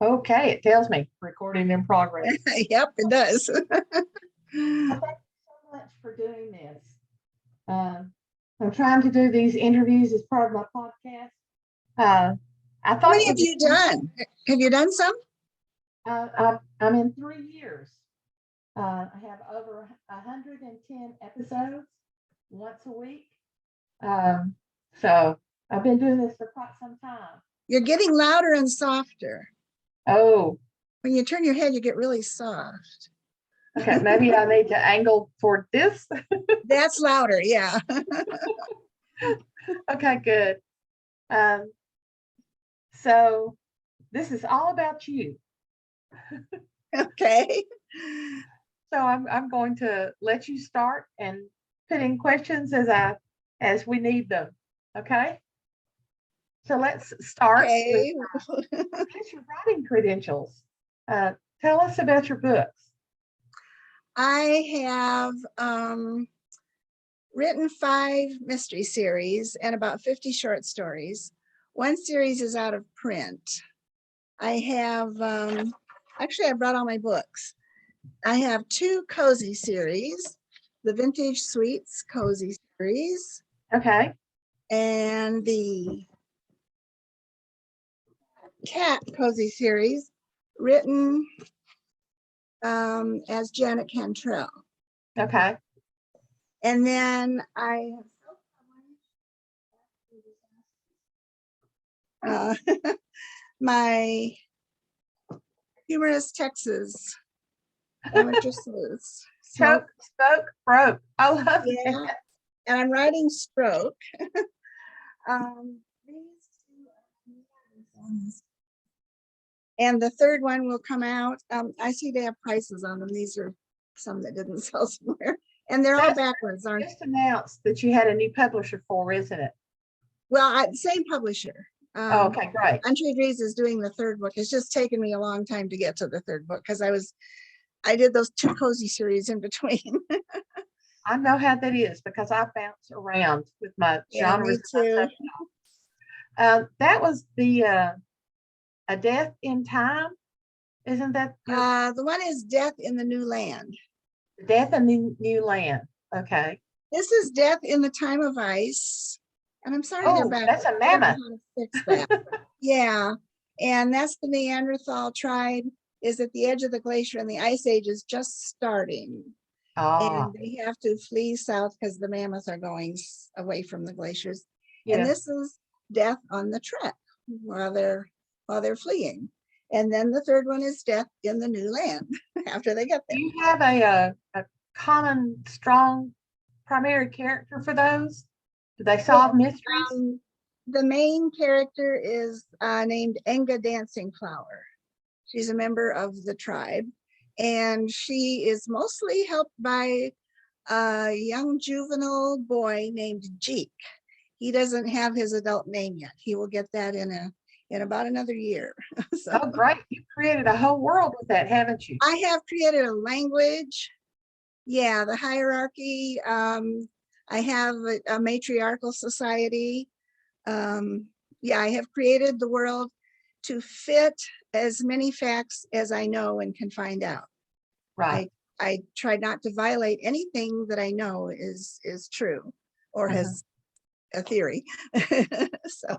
Okay, it tells me recording in progress. Yep, it does. Well, thank you so much for doing this. I'm trying to do these interviews as part of my podcast. Uh, I How thought many it have would be you done? Have you done some? I'm in 3 years. I have over 110 episodes once a week. Um, so I've been doing this for quite some time. You're getting louder and softer. Oh, When you turn your head, you get really soft. okay. Maybe I need to angle toward this. That's louder, yeah. Okay, good. Um, so this is all about you. Okay. So I'm going to let you start and put in questions as we need them. Okay. So let's start with Okay. your writing credentials. Tell us about your books. I have written 5 mystery series and about 50 short stories. One series is out of print. I have, actually, I brought all my books. I have 2 cozy series, the Vintage Sweets cozy series, Okay. and the cat cozy series, written as Janet Cantrell. Okay. And then I have my humorous Texas amateur sleuths. Choke, spoke, broke. I love Yeah, that. and I'm writing Stroke. These 2 are and the third one will come out. I see they have prices on them. These are some that didn't sell somewhere. And they're all backwards, aren't Just announced that you had a new publisher for, isn't it? well, same publisher. Oh, okay, great. Untitled Chapter is doing the 3rd book. It's just taken me a long time to get to the 3rd book because I did those 2 cozy series in between. I know how that is because I bounce around with my Yeah, genres. me too. That was the A Death in Time. Isn't that The one is Death in the New Land. Death in the New Land? Okay. This is Death in the Time of Ice. And I'm sorry they're back. That's a mammoth. Fix that. Yeah. And that's the Neanderthal tribe is at the edge of the glacier and the ice age is just starting. And they have to flee south because the mammoths are going away from the glaciers. Yeah. And this is Death on the Trek while they're fleeing. And then the 3rd one is Death in the New Land after they get there. Do you have a common, strong primary character for those? Do they solve mysteries? The main character is named Enga Dancing Flower. She's a member of the tribe, and she is mostly helped by a young juvenile boy named Jeek. He doesn't have his adult name yet. He will get that in about another year. So. Oh, great. You created a whole world with that, haven't you? I have created a language. Yeah, the hierarchy. I have a matriarchal society. Yeah, I have created the world to fit as many facts as I know and can find out. Right. I try not to violate anything that I know is true or has a theory. So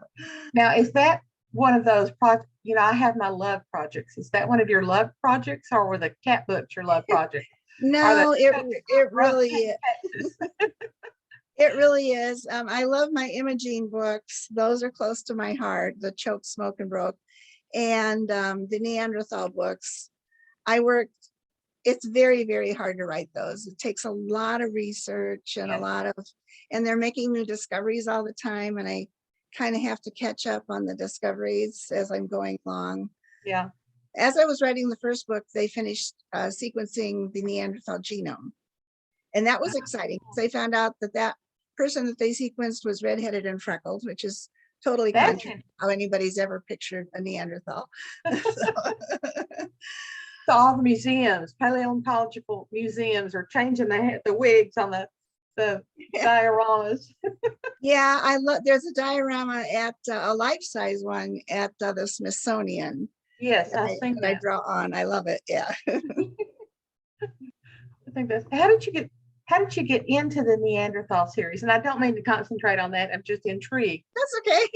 now, is that one of those projects? You know, I have my love projects. Is that one of your love projects, or were the cat books your love project? No, it really is. It really is. I love my Imogene books. Those are close to my heart, the Choke, Smoke, and Broke, and the Neanderthal books. It's very, very hard to write those. It takes a lot of research and and they're making new discoveries all the time. And I kind of have to catch up on the discoveries as I'm going along. Yeah. As I was writing the first book, they finished sequencing the Neanderthal genome. And that was exciting because they found out that person that they sequenced was redheaded and freckled, which is totally contrary to how anybody's ever pictured a Neanderthal. So all the museums, paleontological museums, are changing the wigs on the dioramas. Yeah, I love. There's a diorama at a life-size one at the Smithsonian. Yes, I've seen that I that. draw on. I love it. Yeah. I think that's how did you get into the Neanderthal series? And I don't mean to concentrate on that. I'm just intrigued. That's okay.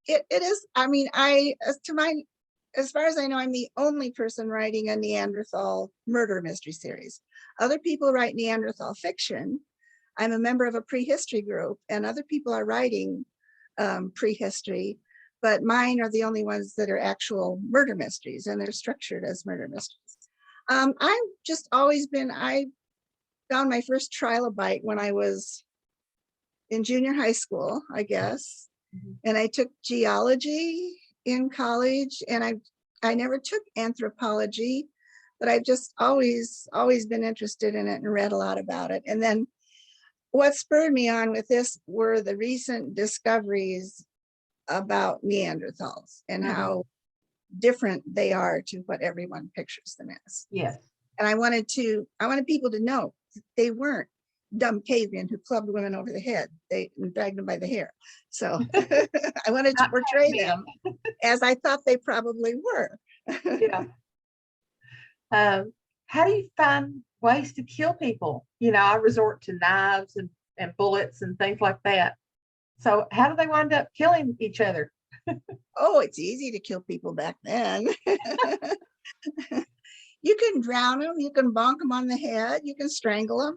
It is, I mean, as far as I know, I'm the only person writing a Neanderthal murder mystery series. Other people write Neanderthal fiction. I'm a member of a prehistory group, and other people are writing prehistory, but mine are the only ones that are actual murder mysteries, and they're structured as murder mysteries. I've just always been, I found my first trilobite when I was in junior high school, I guess. And I took geology in college, and I never took anthropology, but I've just always been interested in it and read a lot about it. And then what spurred me on with this were the recent discoveries about Neanderthals and how different they are to what everyone pictures them as. Yes. And I wanted people to know they weren't dumb cavemen who clubbed women over the head. They dragged them by the hair. So I wanted to portray them as I thought they probably were. Yeah. How do you find ways to kill people? You know, I resort to knives and bullets and things like that. So how do they wind up killing each other? Oh, it's easy to kill people back then. You can drown them, you can bonk them on the head, you can strangle them.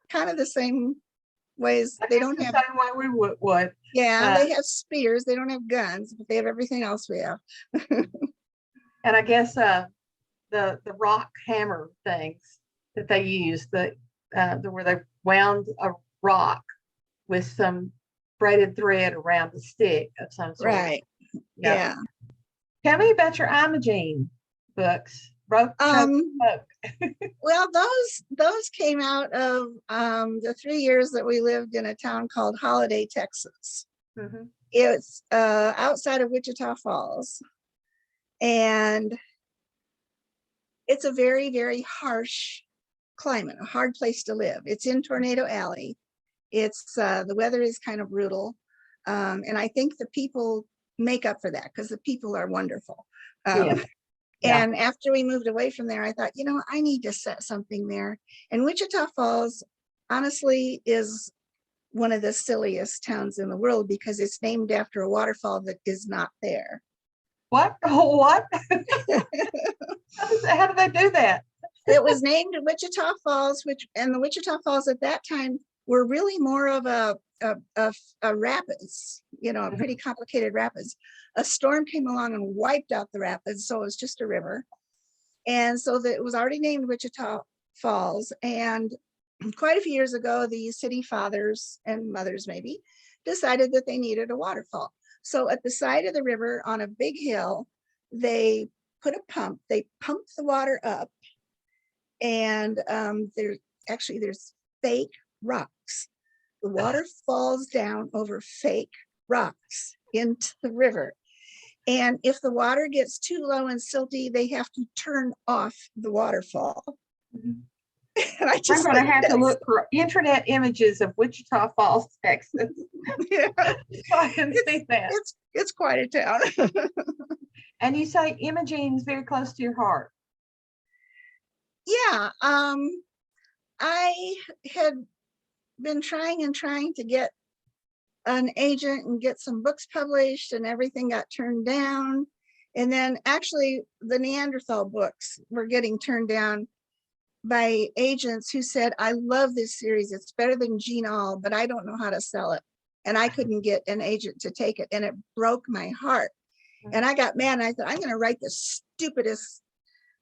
Kind of the same ways. They don't have the same way we would. Yeah, they have spears. They don't have guns, but they have everything else we have. And I guess the rock hammer things that they use, where they wound a rock with some braided thread around the stick of some sort. Right. Yeah. Tell me about your Imogene books. Well, those came out of the 3 years that we lived in a town called Holiday, Texas. It's outside of Wichita Falls, and it's a very, very harsh climate, a hard place to live. It's in Tornado Alley. It's the weather is kind of brutal, and I think the people make up for that because the people are wonderful. And after we moved away from there, I thought, you know, I need to set something there. And Wichita Falls, honestly, is one of the silliest towns in the world because it's named after a waterfall that is not there. What? What? How did they do that? It was named Wichita Falls, and the Wichita Falls at that time were really more of a rapids, you know, a pretty complicated rapids. A storm came along and wiped out the rapids, so it was just a river. And so it was already named Wichita Falls. And quite a few years ago, the city fathers and mothers maybe decided that they needed a waterfall. So at the side of the river on a big hill, they put a pump. They pumped the water up, and there's fake rocks. The water falls down over fake rocks into the river. And if the water gets too low and silty, they have to turn off the waterfall. And I'm going to have to look for internet images of Wichita Falls, Texas. Yeah. So I can see that. It's quite a town. And you say Imogene is very close to your heart. Yeah. I had been trying to get an agent and get some books published, and everything got turned down. And then actually the Neanderthal books were getting turned down by agents who said, I love this series. It's better than Gene All, but I don't know how to sell it. And I couldn't get an agent to take it. And it broke my heart. And I got mad, and I thought, I'm going to write the stupidest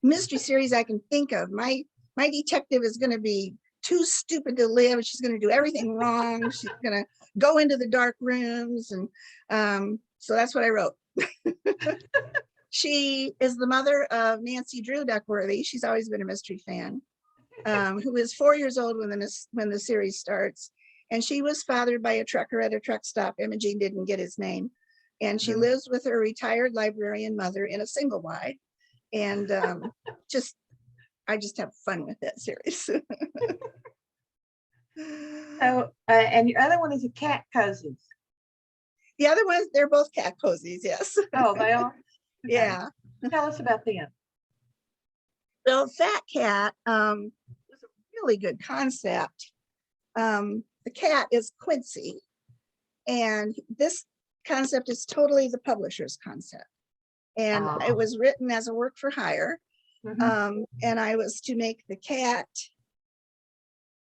mystery series I can think of. My detective is going to be too stupid to live. She's going to do everything wrong. She's going to go into the dark rooms. And so that's what I wrote. She is the mother of Nancy Drew Duckworthy. She's always been a mystery fan, who is 4 years old when the series starts. And she was fathered by a trucker at a truck stop. Imogene didn't get his name. And she lives with her retired librarian mother in a single wide. And I just have fun with that series. So, and your other one is a cat cozies. The other ones, they're both cat cozies, yes. Oh, they are? Yeah. Tell us about them. Well, Fat Cat was a really good concept. The cat is Quincy, and this concept is totally the publisher's concept. And it was written as a work for hire. And I was to make the cat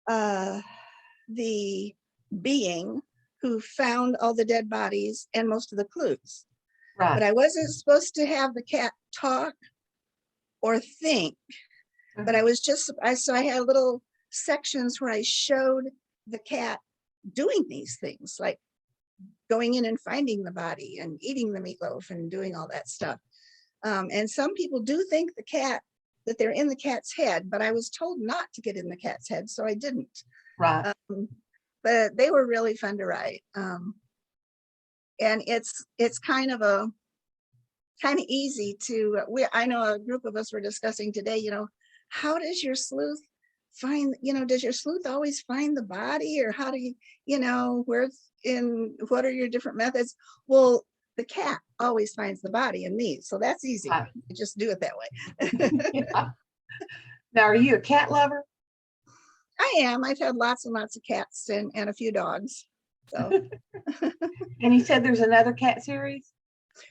the being who found all the dead bodies and most of the clues. Right. But I wasn't supposed to have the cat talk or think, but I was just, so I had little sections where I showed the cat doing these things, like going in and finding the body and eating the meatloaf and doing all that stuff. And some people do think that they're in the cat's head, but I was told not to get in the cat's head, so I didn't. Right. But they were really fun to write. And it's kind of easy to, I know a group of us were discussing today, how does your sleuth find, does your sleuth always find the body, or how do you, what are your different methods? Well, the cat always finds the body in me, so that's easy. Right. Just do it that way. Yeah. Now, are you a cat lover? I am. I've had lots and lots of cats and a few dogs. So. And you said there's another cat series?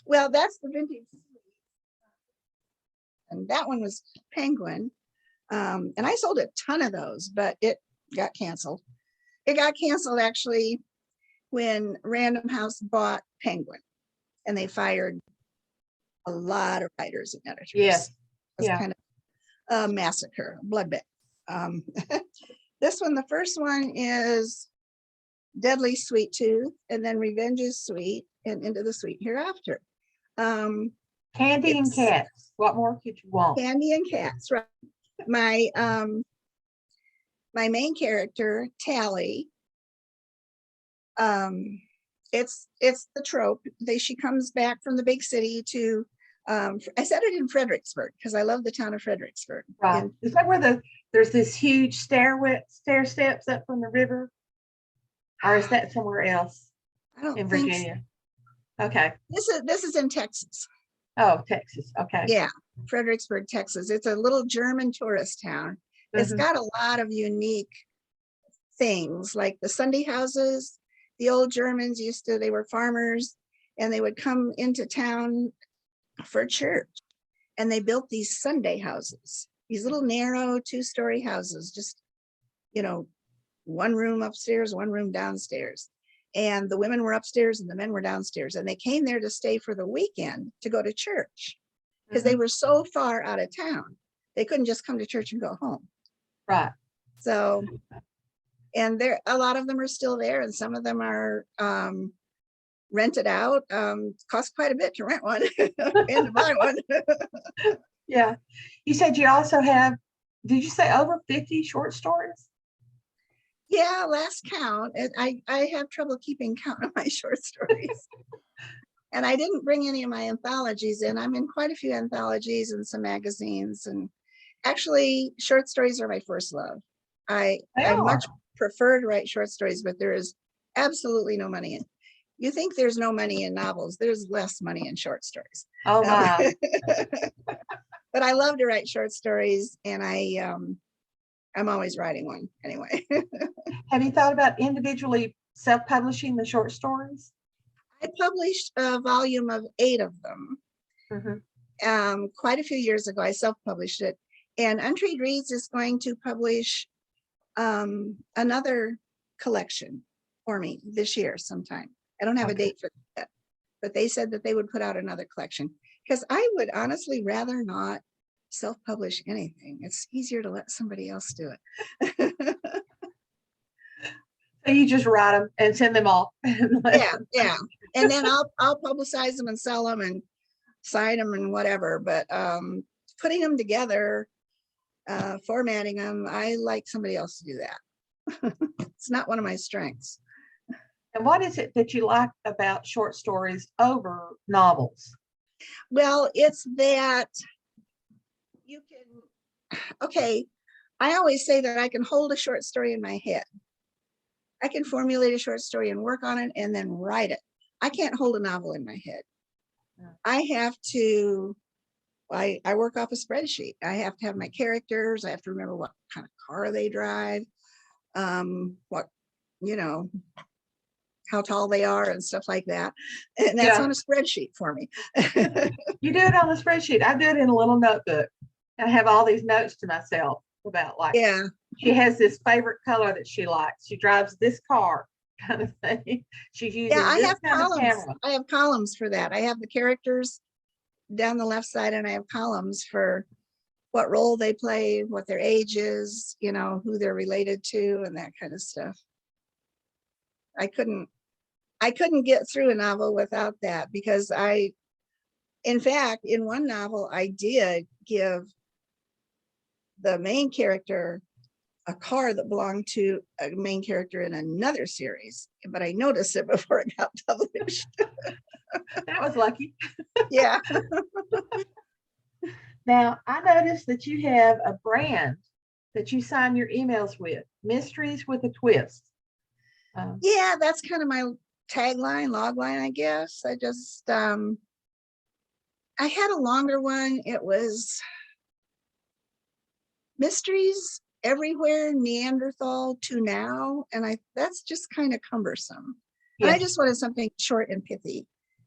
Well, that's the vintage. And that one was Penguin. And I sold a ton of those, but it got canceled. It got canceled actually when Random House bought Penguin, and they fired a lot of writers and editors. Yes. It was kind of a massacre, a bloodbath. This one, the first one is Deadly Sweet Tooth, and then Revenge is Sweet, and Into the Sweet Hereafter. Candy and cats. What more could you want? Candy and cats, right? My main character, Tally, it's the trope. She comes back from the big city to, I said it in Fredericksburg because I love the town of Fredericksburg. Right. Is that where there's this huge stair steps up from the river? Or is that somewhere else? I don't in think Virginia. So. Okay. This is in Texas. Oh, Texas. Okay. Yeah, Fredericksburg, Texas. It's a little German tourist town. It's got a lot of unique things, like the Sunday houses. The old Germans they were farmers, and they would come into town for church, and they built these Sunday houses, these little narrow 2-story houses, just, one room upstairs, one room downstairs. And the women were upstairs and the men were downstairs, and they came there to stay for the weekend to go to church because they were so far out of town. They couldn't just come to church and go home. Right. So, and a lot of them are still there, and some of them are rented out. Costs quite a bit to rent one and to buy one. Yeah. You said you also have, did you say over 50 short stories? Yeah, last count. I have trouble keeping count of my short stories. And I didn't bring any of my anthologies in. I'm in quite a few anthologies and some magazines. And actually, short stories are my first love. I much prefer to write short stories, but there is absolutely no money in. You think there's no money in novels, there's less money in short stories. Oh my. But I love to write short stories, and I'm always writing one anyway. Have you thought about individually self-publishing the short stories? I published a volume of 8 of them. Quite a few years ago. I self-published it, and Untitled Reads is going to publish another collection for me this year sometime. I don't have a date for that, but they said that they would put out another collection, because I would honestly rather not self-publish anything. It's easier to let somebody else do it. So you just write them and send them off. Yeah. And then I'll publicize them and sell them and sign them and whatever. But putting them together, formatting them, I like somebody else to do that. It's not one of my strengths. And what is it that you like about short stories over novels? Well, it's that you can, I always say that I can hold a short story in my head. I can formulate a short story and work on it and then write it. I can't hold a novel in my head. I have to I work off a spreadsheet. I have to have my characters. I have to remember what kind of car they drive, what, you know, how tall they are and stuff like that. And that's Yeah. on a spreadsheet for me. You do it on a spreadsheet. I do it in a little notebook. I have all these notes to myself about, like, Yeah. she has this favorite color that she likes. She drives this car, kind of thing. She's using Yeah, I this have kind of columns. camera. I have columns for that. I have the characters down the left side, and I have columns for what role they play, what their age is, you know, who they're related to, and that kind of stuff. I couldn't get through a novel without that, because in fact, in one novel, I did give the main character a car that belonged to a main character in another series, but I noticed it before it got published. That was lucky. Yeah. Now, I noticed that you have a brand that you sign your emails with, Mysteries with a Twist. Yeah, that's kind of my tagline, logline, I guess. I just, I had a longer one. It was Mysteries Everywhere, Neanderthal to Now. And that's just kind of cumbersome. And I Yes. just wanted something short and pithy.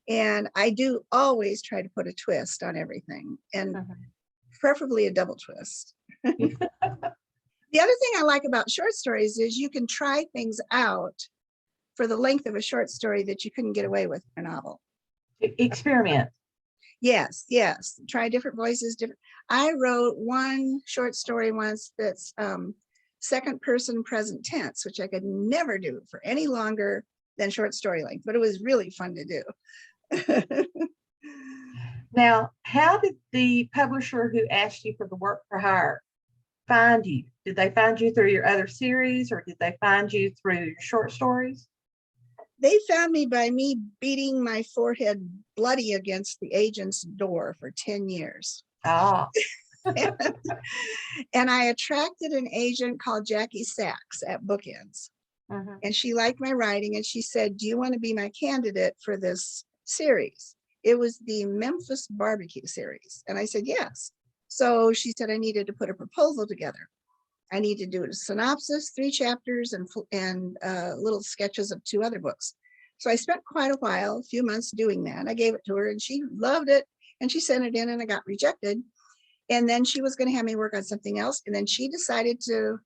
And I do always try to put a twist on everything, and preferably a double twist. The other thing I like about short stories is you can try things out for the length of a short story that you couldn't get away with in a novel. Experiment. Yes, yes. Try different voices. I wrote one short story once that's second person present tense, which I could never do for any longer than short story length, but it was really fun to do. Now, how did the publisher who asked you for the work for hire find you? Did they find you through your other series, or did they find you through your short stories? They found me by me beating my forehead bloody against the agent's door for 10 years. Oh. And I attracted an agent called Jackie Sachs at Bookends. And she liked my writing, and she said, do you want to be my candidate for this series? It was the Memphis barbecue series. And I said, yes. So she said I needed to put a proposal together. I need to do a synopsis, 3 chapters, and little sketches of 2 other books. So I spent quite a while, a few months doing that. I gave it to her, and she loved it, and she sent it in, and I got rejected. And then she was going to have me work on something else. And then she decided to,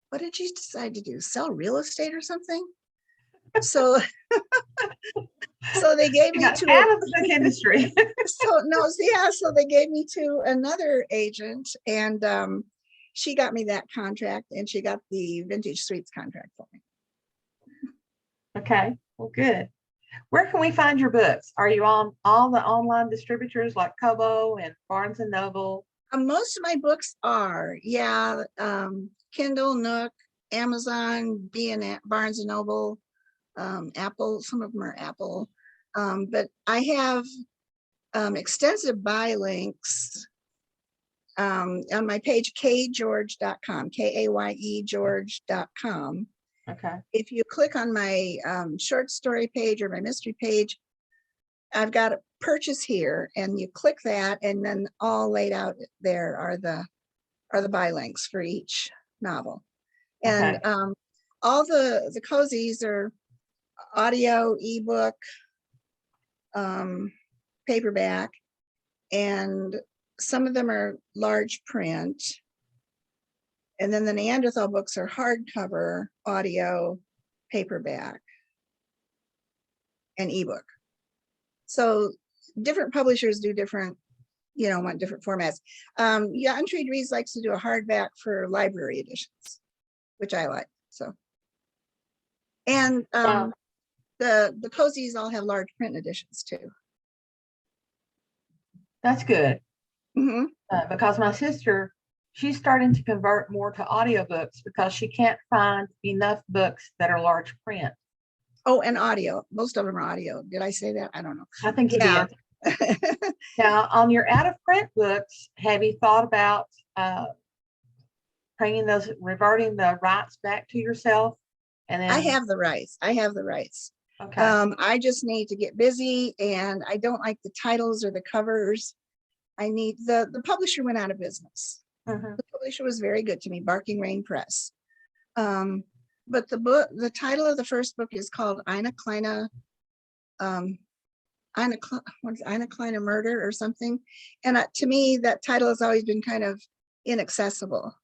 what did she decide to do? Sell real estate or something? So, so they gave me to out of the book industry. So they gave me to another agent, and she got me that contract, and she got the Vintage Suites contract for me. Okay, well, good. Where can we find your books? Are you on all the online distributors like Kobo and Barnes and Noble? Most of my books are, yeah, Kindle, Nook, Amazon, Barnes and Noble, Apple. Some of them are Apple, but I have extensive buy links on my page, kayegeorge.com, Kaye George.com. Okay. If you click on my short story page or my mystery page, I've got a purchase here, and you click that, and then all laid out there are the buy links for each novel. And all the cozies are audio, ebook, paperback, and some of them are large print. And then the Neanderthal books are hardcover, audio, paperback, and ebook. So different publishers do different, want different formats. Yeah, Untitled Reads likes to do a hardback for library editions, which I like. So, and the cozies all have large print editions too. That's good. Because my sister, she's starting to convert more to audiobooks because she can't find enough books that are large print. Oh, and audio. Most of them are audio. Did I say that? I don't know. I think you did. Now, on your out of print books, have you thought about reverting the rights back to yourself? And then I have the rights. Okay. I just need to get busy, and I don't like the titles or the covers. I need the publisher went out of business. Mhm. The publisher was very good to me, Barking Rain Press. But the title of the first book is called Eine Kleine, what is Eine Kleine Murder or something. And to me, that title has always been kind of inaccessible.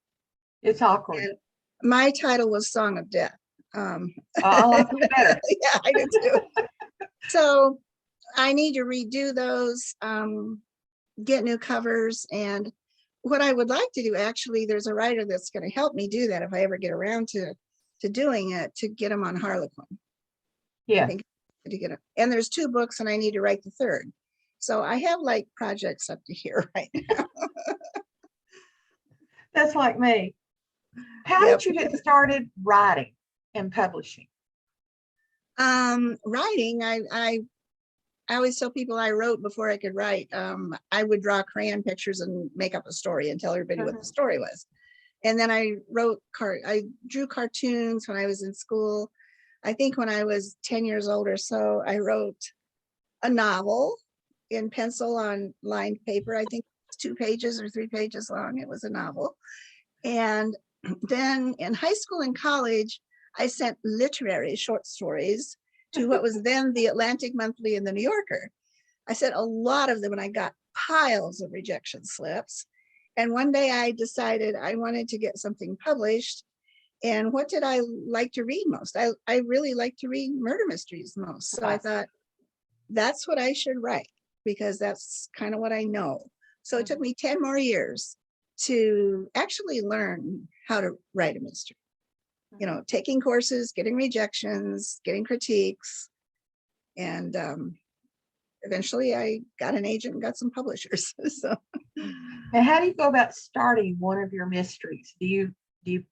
It's awkward. And my title was Song of Death. I like it better. Yeah, I do too. So I need to redo those, get new covers. And what I would like to do, actually, there's a writer that's going to help me do that if I ever get around to doing it, to get them on Harlequin. Yeah. I think to get it. And there's 2 books and I need to write the 3rd. So I have like projects up to here right now. That's like me. How Yep. did you get started writing and publishing? Writing, I always tell people I wrote before I could write. I would draw crayon pictures and make up a story and tell everybody what the story was. And then I drew cartoons when I was in school. I think when I was 10 years old or so, I wrote a novel in pencil on lined paper. I think it's 2 pages or 3 pages long. It was a novel. And then in high school and college, I sent literary short stories to what was then the Atlantic Monthly and the New Yorker. I sent a lot of them and I got piles of rejection slips. And one day I decided I wanted to get something published. And what did I like to read most? I really like to read murder mysteries most. So I thought that's what I should write, because that's kind of what I know. So it took me 10 more years to actually learn how to write a mystery. You know, taking courses, getting rejections, getting critiques. And eventually I got an agent and got some publishers. So. And how do you go about starting one of your mysteries? Do you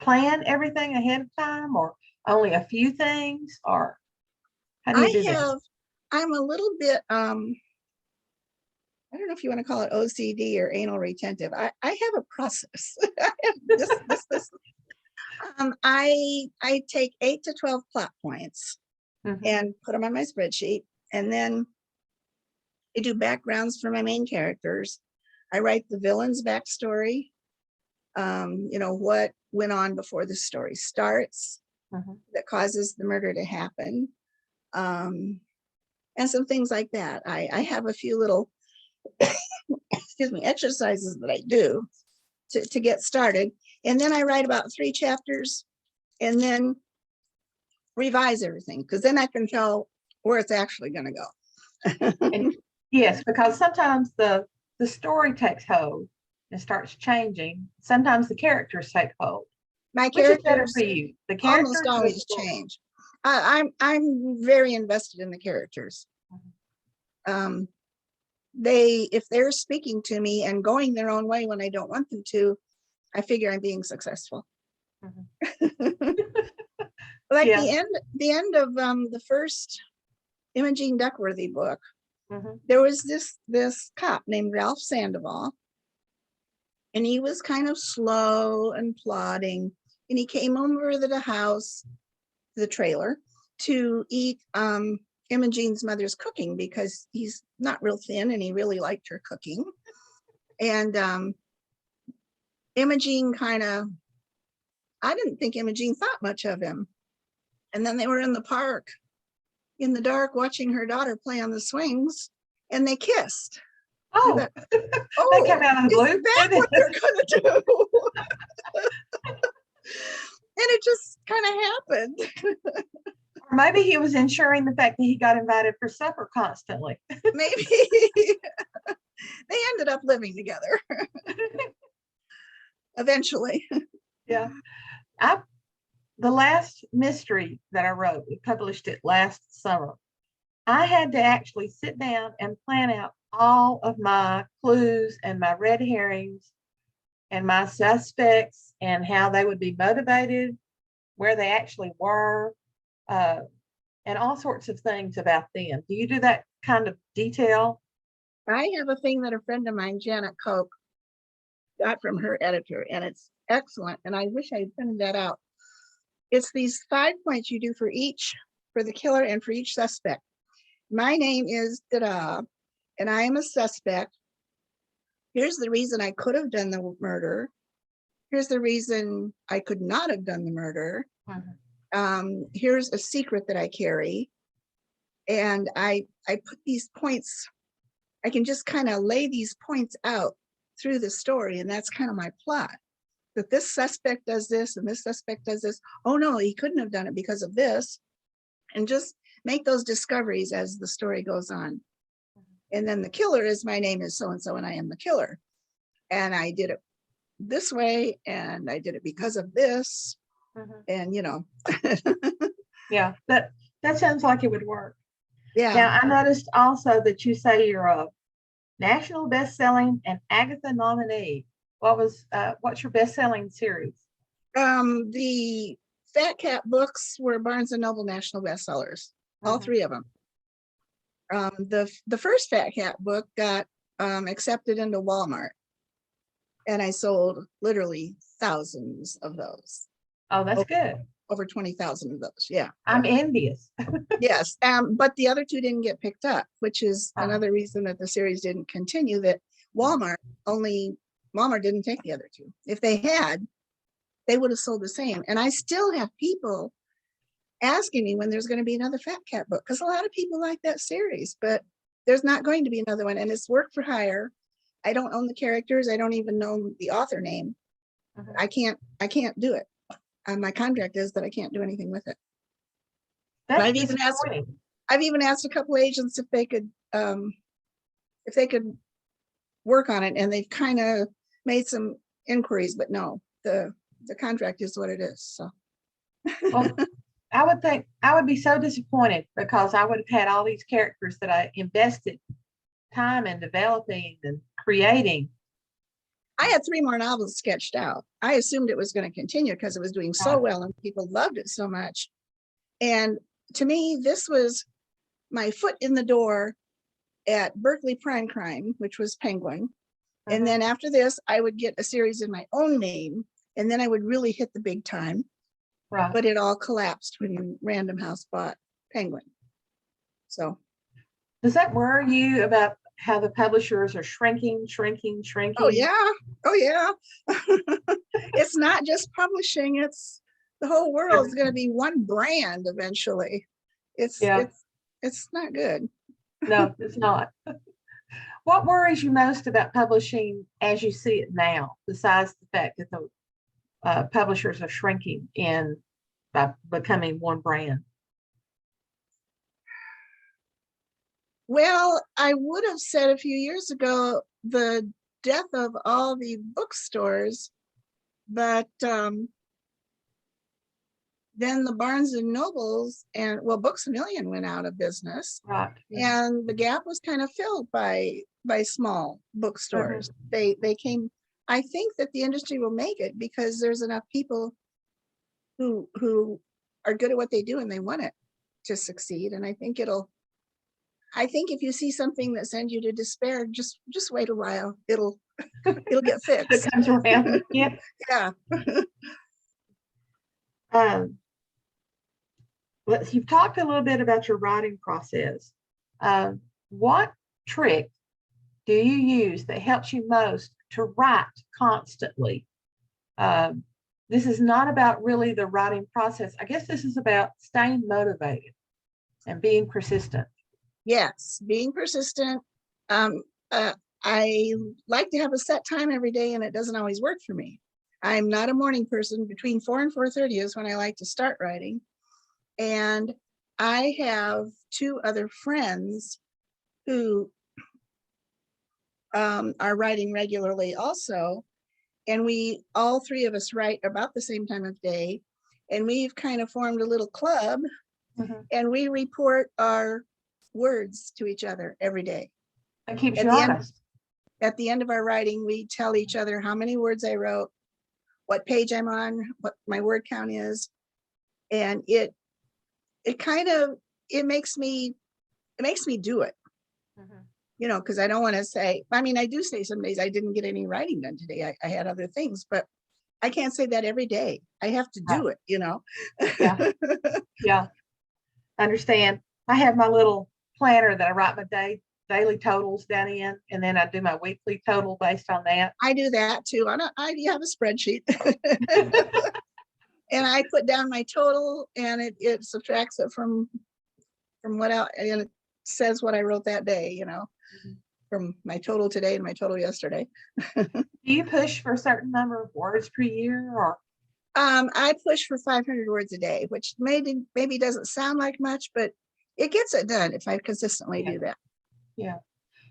plan everything ahead of time, or only a few things, or how do you do that? I'm a little bit, I don't know if you want to call it OCD or anal retentive. I have a process. I take 8 to 12 plot points and put them on my spreadsheet. And then I do backgrounds for my main characters. I write the villain's backstory, you know, what went on before the story starts that causes the murder to happen. And some things like that. I have a few little, excuse me, exercises that I do to get started. And then I write about 3 chapters and then revise everything, because then I can tell where it's actually going to go. And yes, because sometimes the story takes hold and starts changing. Sometimes the characters take hold. My Which is better characters for you? The characters almost always change. I'm very invested in the characters. If they're speaking to me and going their own way when I don't want them to, I figure I'm being successful. Like the end of the first Imogene Duckworthy book, there was this cop named Ralph Sandoval, and he was kind of slow and plodding, and he came over to the house, the trailer, to eat Imogene's mother's cooking, because he's not real thin and he really liked her cooking. And Imogene I didn't think Imogene thought much of him. And then they were in the park in the dark watching her daughter play on the swings, and they kissed. Oh, thought, that came out of the blue. Is that what they're gonna do? And it just kind of happened. Or maybe he was ensuring the fact that he got invited for supper constantly. Maybe. They ended up living together. Eventually. Yeah. The last mystery that I wrote, we published it last summer. I had to actually sit down and plan out all of my clues and my red herrings and my suspects and how they would be motivated, where they actually were, and all sorts of things about them. Do you do that kind of detail? I have a thing that a friend of mine, Janet Koch, got from her editor, and it's excellent. And I wish I had printed that out. It's these 5 points you do for the killer and for each suspect. My name is da-da, and I am a suspect. Here's the reason I could have done the murder. Here's the reason I could not have done the murder. Here's a secret that I carry. And I put these points, I can just kind of lay these points out through the story. And that's kind of my plot. That this suspect does this and this suspect does this. Oh no, he couldn't have done it because of this. And just make those discoveries as the story goes on. And then the killer is, my name is so-and-so and I am the killer. And I did it this way and I did it because of this. And you know. Yeah, that sounds like it would work. Yeah. Now, I noticed also that you say you're a national best-selling and Agatha nominee. What's your best-selling series? The Fat Cat books were Barnes and Noble national bestsellers, all three of them. The first Fat Cat book got accepted into Walmart, and I sold literally thousands of those. Oh, that's good. Over 20,000 of those. Yeah. I'm envious. Yes. But the other two didn't get picked up, which is another reason that the series didn't continue, that Walmart didn't take the other two. If they had, they would have sold the same. And I still have people asking me when there's going to be another Fat Cat book, because a lot of people like that series, but there's not going to be another one. And it's work for hire. I don't own the characters. I don't even know the author name. I can't do it. My contract is that I can't do anything with it. I've even asked a couple agents if they could work on it, and they've kind of made some inquiries, but no, the contract is what it is. So Well, I would think I would be so disappointed, because I would have had all these characters that I invested time in developing and creating. I had 3 more novels sketched out. I assumed it was going to continue because it was doing so well and people loved it so much. And to me, this was my foot in the door at Berkeley Prime Crime, which was Penguin. And then after this, I would get a series in my own name, and then I would really hit the big time. Right. But it all collapsed when Random House bought Penguin. So does that worry you about how the publishers are shrinking? Oh yeah. It's not just publishing, it's the whole world is going to be one brand eventually. It's not good. No, it's not. What worries you most about publishing as you see it now, besides the fact that the publishers are shrinking by becoming one brand? Well, I would have said a few years ago the death of all the bookstores, but then the Barnes and Nobles and Books A Million went out of business, right? And the gap was kind of filled by small bookstores. They came. I think that the industry will make it because there's enough people who are good at what they do and they want it to succeed. And I think if you see something that sends you to despair, just wait a while. It'll get fixed. It comes around. Yeah. Yeah. You've talked a little bit about your writing process. What trick do you use that helps you most to write constantly? This is not about really the writing process. I guess this is about staying motivated and being persistent. Yes, being persistent. I like to have a set time every day, and it doesn't always work for me. I'm not a morning person. Between 4 and 4:30 is when I like to start writing. And I have 2 other friends who are writing regularly also. And all 3 of us write about the same time of day. And we've kind of formed a little club, and we report our words to each other every day. That keeps you honest. At the end of our writing, we tell each other how many words I wrote, what page I'm on, what my word count is. And it makes me do it. Because I don't want to say, I do say some days I didn't get any writing done today. I had other things, but I can't say that every day. I have to do it, Yeah. Understand. I have my little planner that I write my daily totals down in, and then I do my weekly total based on that. I do that too. I have a spreadsheet. And I put down my total, and it subtracts it from what else, and it says what I wrote that day, from my total today and my total yesterday. Do you push for a certain number of words per year, or? I push for 500 words a day, which maybe doesn't sound like much, but it gets it done if I consistently do that. Yeah.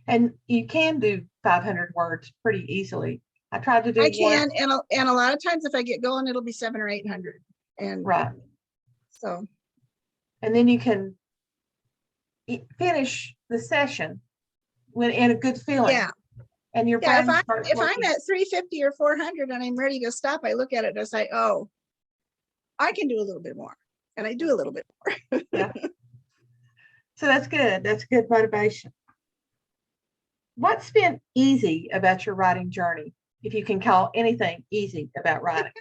And you can do 500 words pretty easily. I tried to do I can, and a lot of times if I get going, it'll be 700 or 800. And right. So. And then you can finish the session in a good feeling. Yeah. And your Yeah, brain if I'm at 350 or 400 and I'm ready to stop, I look at it and I say, oh, I can do a little bit more. And I do a little bit more. Yeah. So that's good. That's good motivation. What's been easy about your writing journey, if you can call anything easy about writing?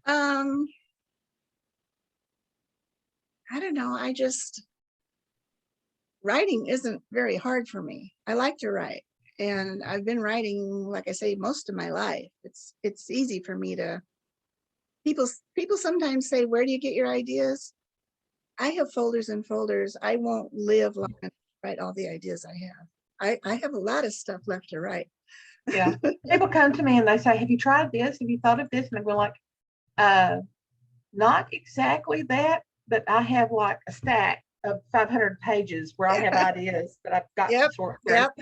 I don't know. Writing isn't very hard for me. I like to write. And I've been writing, like I say, most of my life. It's easy for me to, people sometimes say, where do you get your ideas? I have folders and folders. I won't live long enough to write all the ideas I have. I have a lot of stuff left to write. Yeah. People come to me and they say, have you tried this? Have you thought of this? And I go like, not exactly that, but I have like a stack of 500 pages where I have ideas that I've got to sort through. Yep.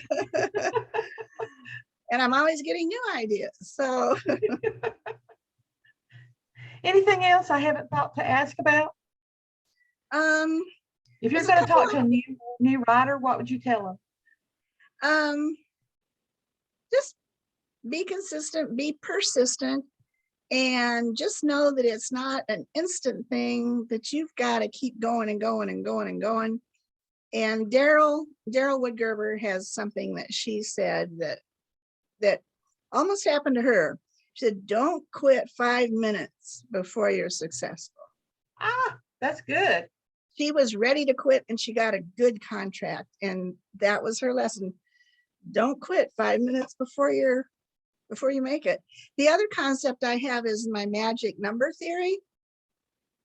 And I'm always getting new ideas. So anything else I haven't thought to ask about? If you're going to talk to a new writer, what would you tell them? Just be consistent, be persistent, and just know that it's not an instant thing, that you've got to keep going and going and going and going. And Daryl Woodgerber has something that she said that almost happened to her. She said, don't quit 5 minutes before you're successful. Ah, that's good. She was ready to quit and she got a good contract. And that was her lesson. Don't quit 5 minutes before you make it. The other concept I have is my magic number theory.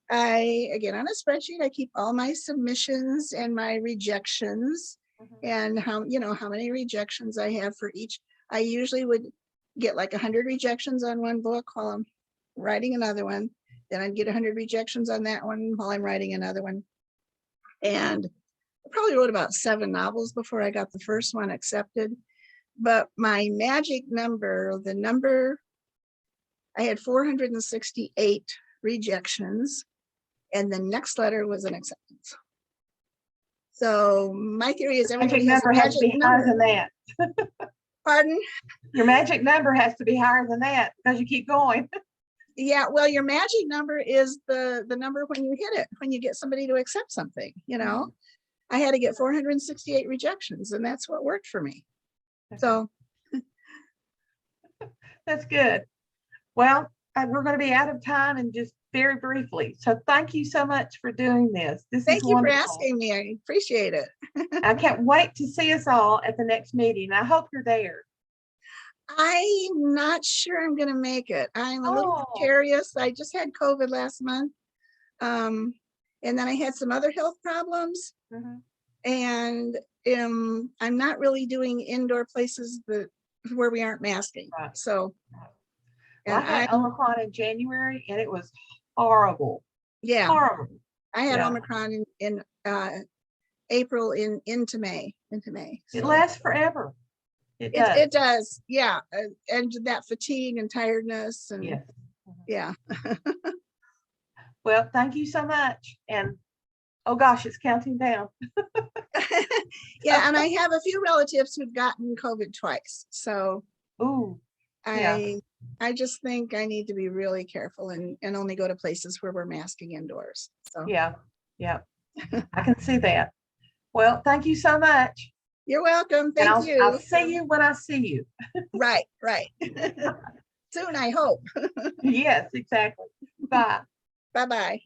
Again, on a spreadsheet, I keep all my submissions and my rejections, and how many rejections I have for each. I usually would get like 100 rejections on one book while I'm writing another one. Then I'd get 100 rejections on that one while I'm writing another one. And I probably wrote about 7 novels before I got the first one accepted. But my magic number, I had 468 rejections, and the next letter was an acceptance. So my theory is everybody has a magic number. Higher than that. Pardon? Your magic number has to be higher than that because you keep going. Yeah, well, your magic number is the number when you hit it, when you get somebody to accept something, I had to get 468 rejections, and that's what worked for me. So that's good. Well, we're going to be out of time and just very briefly. So thank you so much for doing this. Thank you for asking me. I appreciate it. I can't wait to see us all at the next meeting. I hope you're there. I'm not sure I'm going to make it. I'm a little precarious. I just had COVID last month. And then I had some other health problems. And I'm not really doing indoor places where we aren't masking. Right. So. Well, I had Omicron in January and it was horrible. Yeah. Horrible. I had Omicron in April into May. So. It lasts forever. It does. Yeah. And that fatigue and tiredness and yeah. Well, thank you so much. And oh gosh, it's counting down. Yeah. And I have a few relatives who've gotten COVID twice. So I just think I need to be really careful and only go to places where we're masking indoors. So yeah. I can see that. Well, thank you so much. You're welcome. Thank you. I'll see you when I see you. Right. Soon, I hope. Yes, exactly. Bye. Bye-bye.